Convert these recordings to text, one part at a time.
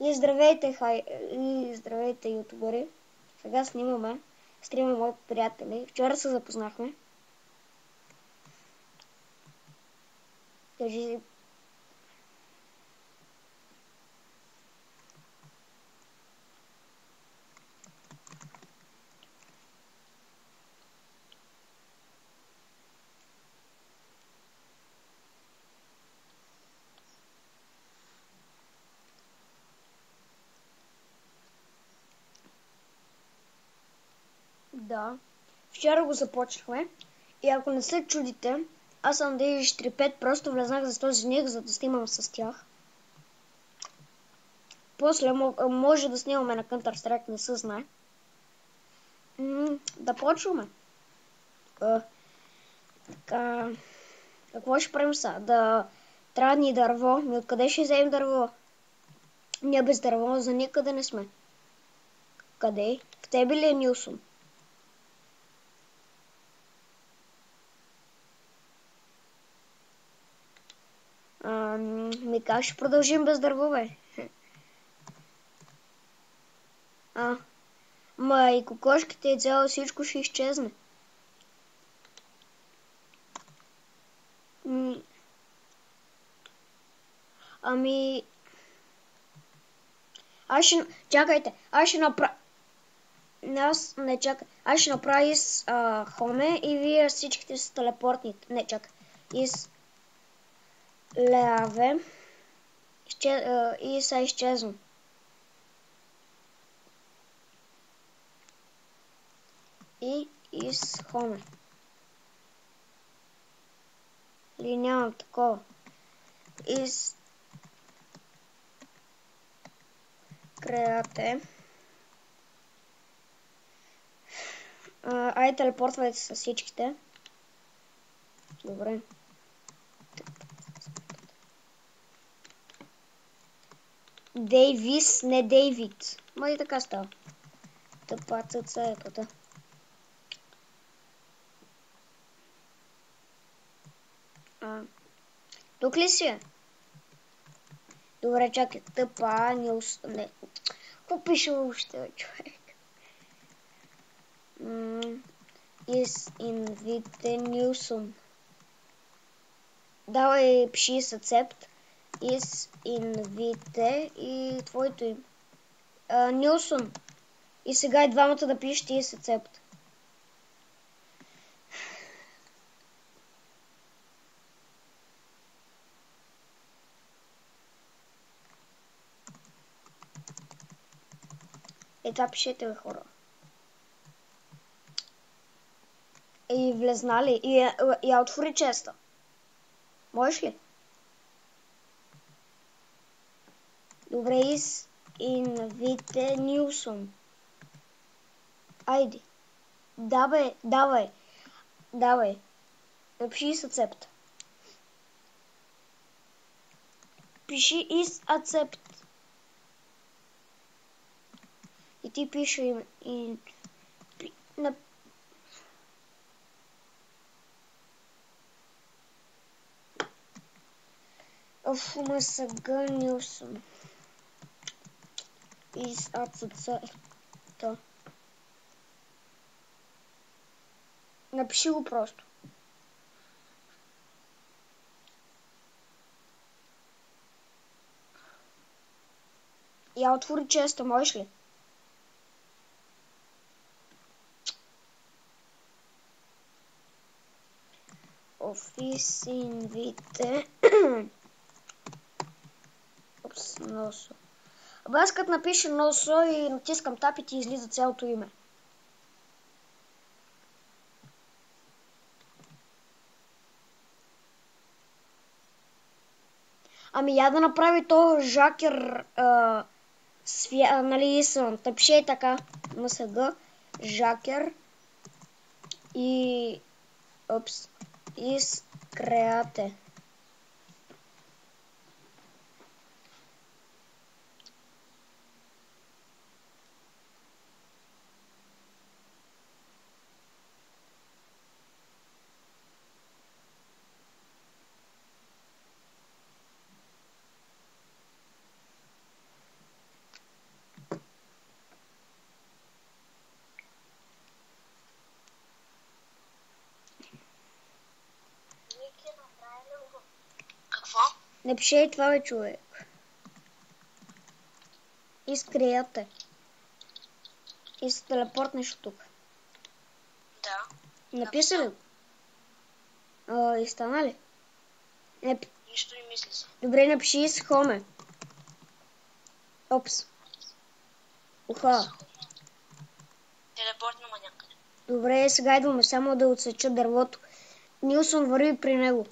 И здравейте, здравейте, ютубъри. Сега снимаме стрима моите приятели. Вчера се запознахме. Кажи... Да. Вчера го започнахме. И ако не се чудите, аз съм DJ45, просто влезнах за този ник, за да снимам с тях. После може да снимаме на Counter-Strike, не се знае. Да почваме. Така... Какво ще правим сега? Трябва ни дърво. Ми откъде ще вземем дърво? Ние без дърво за никъде не сме. Къде? В тебе ли е Нилсон? Как ще продължим без дърво, бе? И кокошките и цяло всичко ще изчезне. Чакайте, аз ще направя... Аз ще направя из хоме и вие всичките се телепортните. Не, чакай. Из ляве и са изчезвам. И из хоме. Или нямам такова. Из креате. Ай, телепортвайте с всичките. Добре. Дейвис, не Дейвид. И така става. Тъпа цъца е тота. Тук ли си? Добре, чакай. Тъпа, не. Какво пише въобще, човек? Is invite Nilsson. Давай, пиши с accept. Is invite и твоето им. Нилсон. И сега и двамата да пишете и с accept. Това пишете, бе, хора. И влезнали. И я отвори честа. Можеш ли? Добре, из инвите Нилсон. Айде. Давай. Напиши с accept. Пиши из accept. И ти пиши ма сега Нилсон. Из accept. Напиши го просто. Я отвори честа, можеш ли? Офис инвите. Опс, носо. Аз като напиша носо и натискам тап и ти излиза цялото име. Я да направи то Жакер нали съм. Тъпше така. МСГ. Жакер. И изкреате. Напиши и това, бе, човек. Изкрията. И се телепортнеш от тук. Да. Написа ли? И стана ли? Нищо не мисли се. Добре, напиши и с хоме. Опс. Уха. Телепортна ма някъде. Добре, сега идваме само да отсеча дървото. Нилсон, върви при него.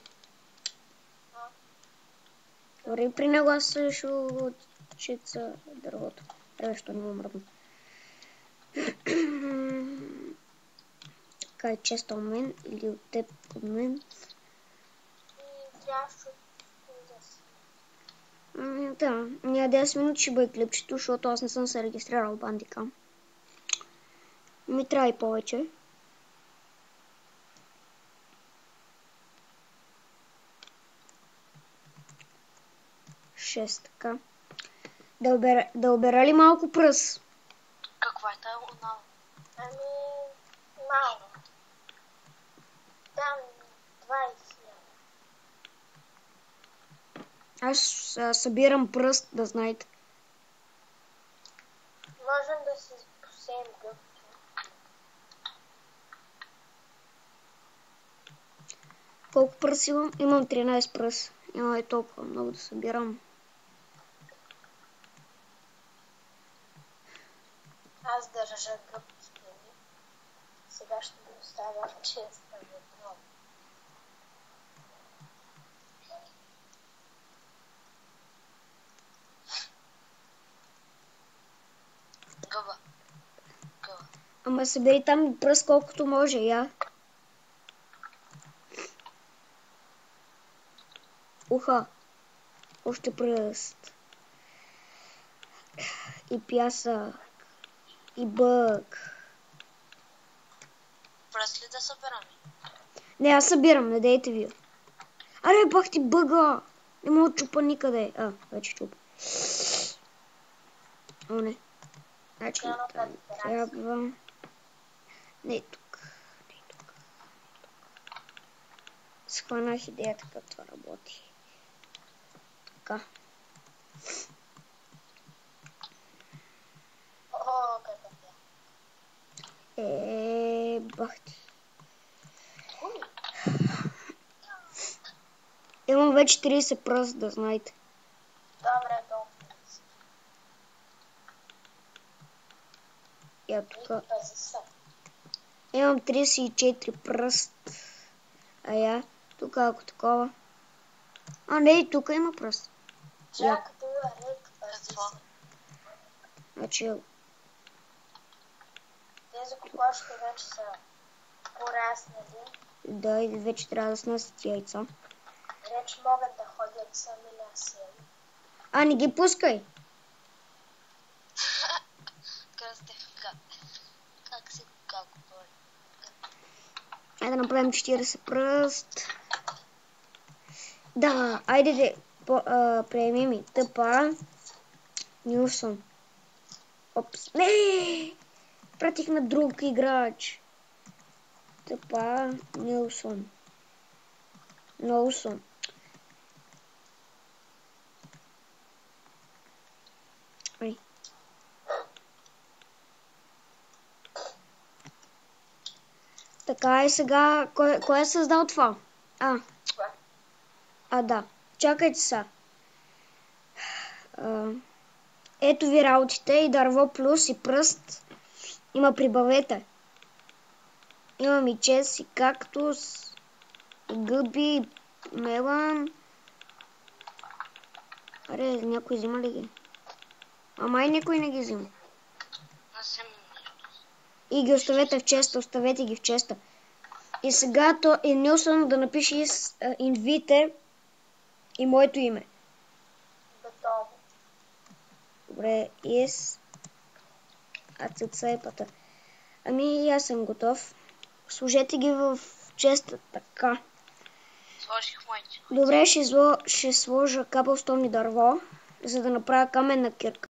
Върви при него, аз ще отчица дървото. Що не му мръдна. Така е често от мен или от теб от мен. Да, няма 10 минути ще бъде клипчето, защото аз не съм се регистрирал в Bandicam. Ми трябва и повече. Шест, така. Да обера ли малко пръс? Каква е тая луна? Малко. Там 20. Аз събирам пръст, да знаете. Можем да си посеем гъбки. Колко пръс имам? Имам 13 пръс. Няма и толкова много да събирам. Аз държа гъбките ми. Сега ще ми оставя честа ведро. Гъба. Ама събери там пръст колкото може, я. Уха. Още пръст. И пясък. И бък. Пръст ли да събираме? Не, аз събирам, не дейте ви. Аре, бах ти бъга! Не мога да чупа никъде. Вече чупа. О, не. Значи, трябва... Не тук. Схванах идеята как това работи. Така. О, какъв е. Бах ти. Имам вече 30 пръст, да знаете. Добре, толкова. Я тук. Имам 34 пръст. Тук ако такова. Не, тук има пръст. Чак да рек. Какво? Значи, Тези кокошки вече са пораснали. да, и вече трябва да снасят яйца. Вече могат да ходят сами на сели. Не ги пускай. Как говори? Айде да направим 40 пръст. Да, айде да приеми ми. Тъпа. Нилсон. Опс. Не! Пратих на друг играч. Тъпа. Нилсон. Нолсон. Ай. Така и сега. Кой е създал това? Да. Чакайте са. Ето ви работите и дърво плюс и пръст. Има прибавете. Имам и чес, и кактус, и гъби, и мелан. Аре, някой взима ли ги? Май никой не ги взима. И ги оставете в честа, оставете ги в честа. И сега Нилсон да напише инвите и моето име. Готово. Добре, ацецепата. И аз съм готов. Сложете ги в честа, така. Сложих моите. Добре, ще сложа кабелстон и дърво, за да направя каменна кирка.